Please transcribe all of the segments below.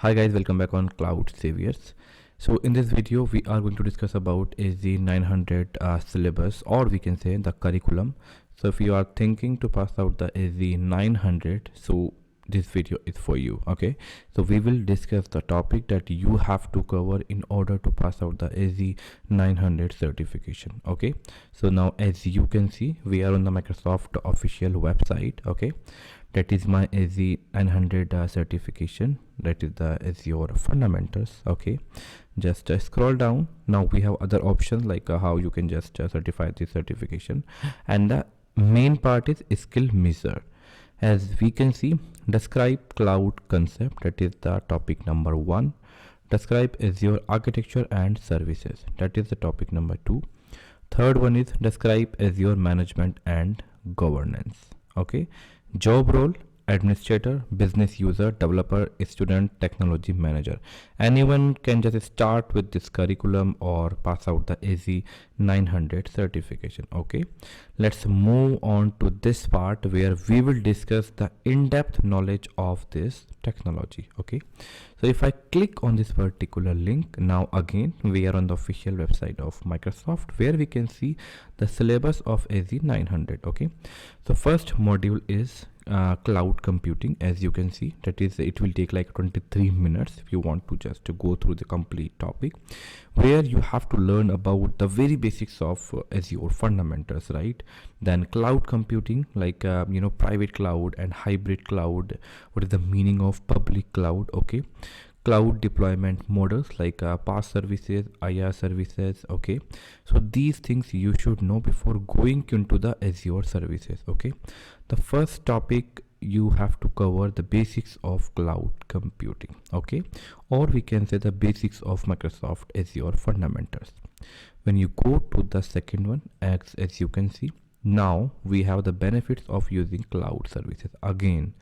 Hi guys, welcome back on Cloud Saviors. So in this video we are going to discuss about is the 900 syllabus, or we can say the curriculum. So if you are thinking to pass out the AZ 900, so this video is for you. Okay, so we will discuss the topic that you have to cover in order to pass out the AZ 900 certification. Okay, so now as you can see, we are on the Microsoft official website. Okay, that is my AZ 900 certification. That is the Azure fundamentals. Okay, just scroll down. Now we have other options like how you can just certify this certification, and the main part is skill measure. As we can see, describe cloud concept, that is the topic number 1. Describe Azure architecture and services, that is the topic number 2. Third one is describe Azure management and governance. Okay, job role: administrator, business user, developer, student, technology manager. Anyone can just start with this curriculum or pass out the AZ 900 certification. Okay, let's move on to this part where we will discuss the in-depth knowledge of this technology. Okay, so if I click on this particular link, now again we are on the official website of Microsoft where we can see the syllabus of AZ 900. Okay, so first module is cloud computing. As you can see, that is, it will take like 23 minutes if you want to just go through the complete topic, where you have to learn about the very basics of Azure fundamentals, right? Then cloud computing, like private cloud and hybrid cloud. What is the meaning of public cloud? Okay, cloud deployment models like PaaS services, IaaS services. Okay, so these things you should know before going into the Azure services. Okay, the first topic you have to cover the basics of cloud computing. Okay, or we can say the basics of Microsoft Azure fundamentals. When you go to the second one, as you can see, now we have the benefits of using cloud services. Again,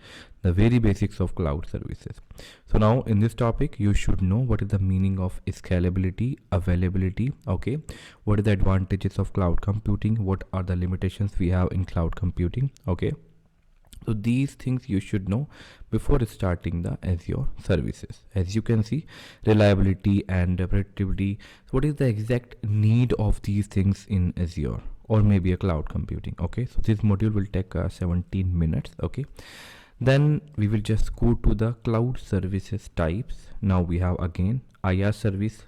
the very basics of cloud services. So now in this topic you should know what is the meaning of scalability, availability. Okay, what are the advantages of cloud computing, what are the limitations we have in cloud computing. Okay, so these things you should know before starting the Azure services. As you can see, reliability and predictability. So what is the exact need of these things in Azure or maybe a cloud computing? Okay, so this module will take 17 minutes. Okay, then we will just go to the cloud services types. Now we have again IaaS service,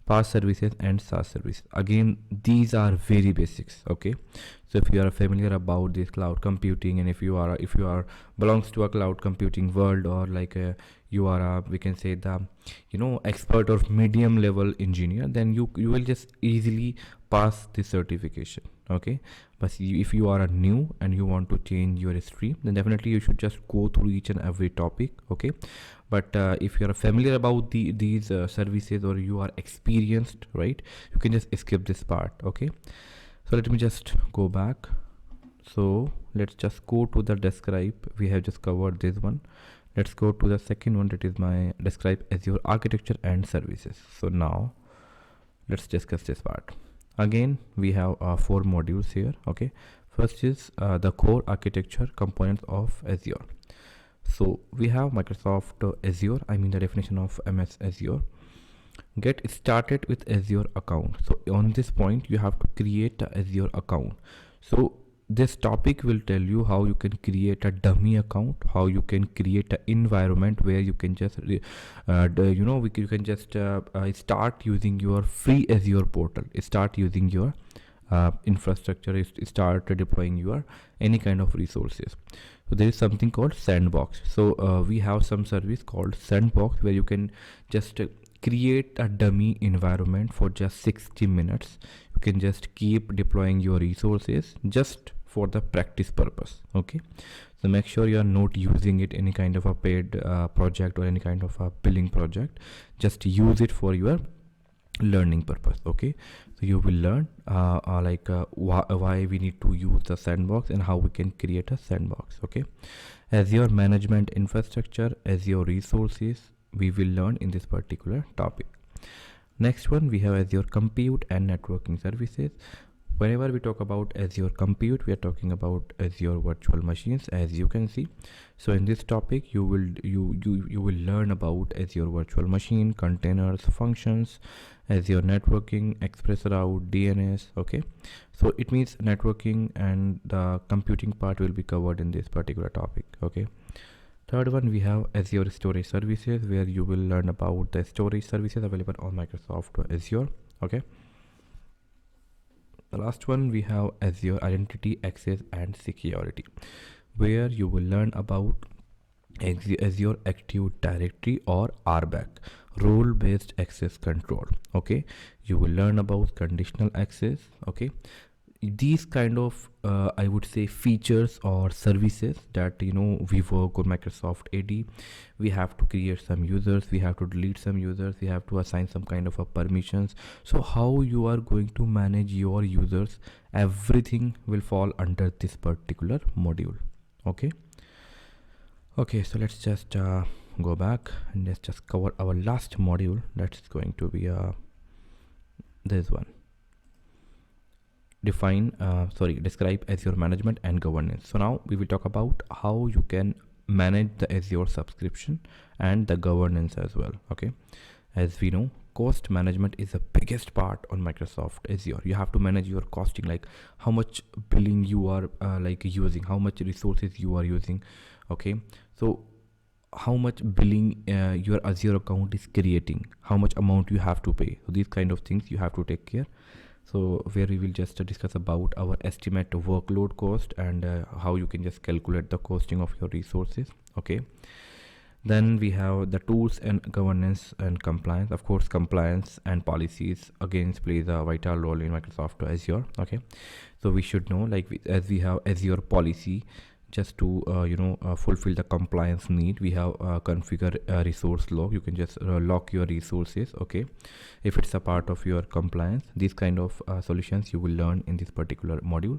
PaaS services and SaaS service. Again, these are very basics. Okay, so if you are familiar about this cloud computing, and if you are belongs to a cloud computing world, or like you are a, we can say, the expert or medium level engineer, then you will just easily pass this certification. Okay, but if you are a new and you want to change your stream, then definitely you should just go through each and every topic. Okay, but if you are familiar about these services, or you are experienced, right, you can just skip this part. Okay, so let me just go back. So let's just go to the describe. We have just covered this one. Let's go to the second one, that is my describe Azure architecture and services. So now let's discuss this part. Again, we have 4 modules here. Okay, first is the core architecture components of Azure. So we have Microsoft Azure, I mean the definition of MS Azure. Get started with Azure account. So on this point you have to create a Azure account. So this topic will tell you how you can create a dummy account, how you can create an environment where you can just you can just start using your free Azure portal, start using your infrastructure, start deploying your any kind of resources. So there is something called sandbox. So we have some service called sandbox where you can just create a dummy environment for just 60 minutes. You can just keep deploying your resources just for the practice purpose. Okay, so make sure you are not using it any kind of a paid project or any kind of a billing project. Just use it for your learning purpose. Okay, so you will learn why we need to use the sandbox and how we can create a sandbox. Okay, Azure management infrastructure, Azure resources, we will learn in this particular topic. Next one, we have Azure compute and networking services. Whenever we talk about Azure Compute, we are talking about Azure virtual machines, as you can see. So in this topic, you will learn about Azure virtual machine, containers, functions, Azure networking, express route, DNS. Okay, so it means networking and the computing part will be covered in this particular topic. Okay. Third one, we have Azure Storage Services, where you will learn about the storage services available on Microsoft Azure. Okay. The last one, we have Azure Identity, Access and Security, where you will learn about Azure Active Directory or RBAC, role-based access control. Okay, you will learn about conditional access. Okay, these kind of I would say features or services that we work on Microsoft AD. We have to create some users, we have to delete some users, we have to assign some kind of a permissions. So how you are going to manage your users, everything will fall under this particular module. Okay, so let's just go back and let's just cover our last module. That's going to be this one. Describe Azure management and governance. So now we will talk about how you can manage the Azure subscription and the governance as well. Okay, as we know, cost management is the biggest part on Microsoft Azure. You have to manage your costing, like how much billing you are using, how much resources you are using. Okay, so how much billing your Azure account is creating, how much amount you have to pay. So these kind of things you have to take care. So where we will just discuss about our estimate workload cost and how you can just calculate the costing of your resources. Okay, then we have the tools and governance and compliance. Of course, compliance and policies again plays a vital role in Microsoft Azure. Okay, so we should know, like as we have Azure policy, just to fulfill the compliance need, we have configure resource lock. You can just lock your resources. Okay, if it's a part of your compliance, these kind of solutions you will learn in this particular module.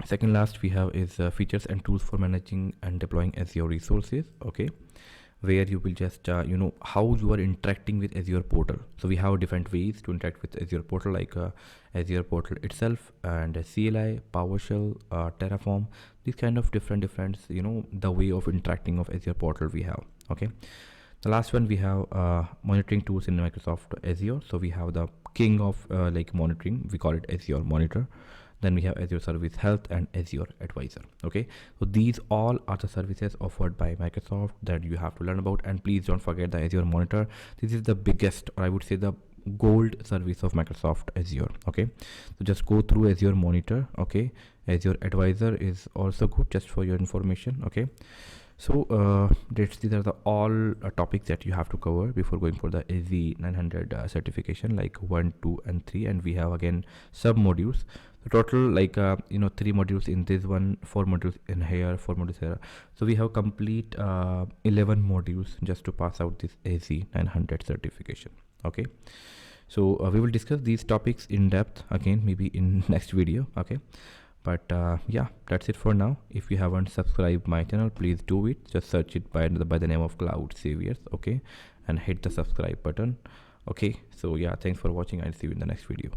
Second last we have is features and tools for managing and deploying Azure resources. Okay, where you will just how you are interacting with Azure portal. So we have different ways to interact with Azure portal, like Azure portal itself and CLI, PowerShell, Terraform, these kind of different the way of interacting of Azure portal we have. Okay, the last one we have monitoring tools in Microsoft Azure. So we have the king of monitoring, we call it Azure Monitor. Then we have Azure Service Health and Azure Advisor. Okay, so these all are the services offered by Microsoft that you have to learn about. And please don't forget the Azure Monitor. This is the biggest, or I would say the gold service of Microsoft Azure. Okay, so just go through Azure Monitor. Okay, Azure Advisor is also good, just for your information. Okay, so these are the all topics that you have to cover before going for the AZ900 certification, like 1, 2 and 3. And we have again sub modules. The total 3 modules in this one, 4 modules in here, 4 modules here. So we have complete 11 modules just to pass out this AZ900 certification. Okay, so we will discuss these topics in depth again maybe in next video. Okay, but yeah, that's it for now. If you haven't subscribed my channel, please do it. Just search it by the name of Cloud Saviors. Okay, and hit the subscribe button. Okay, so yeah, thanks for watching. I'll see you in the next video.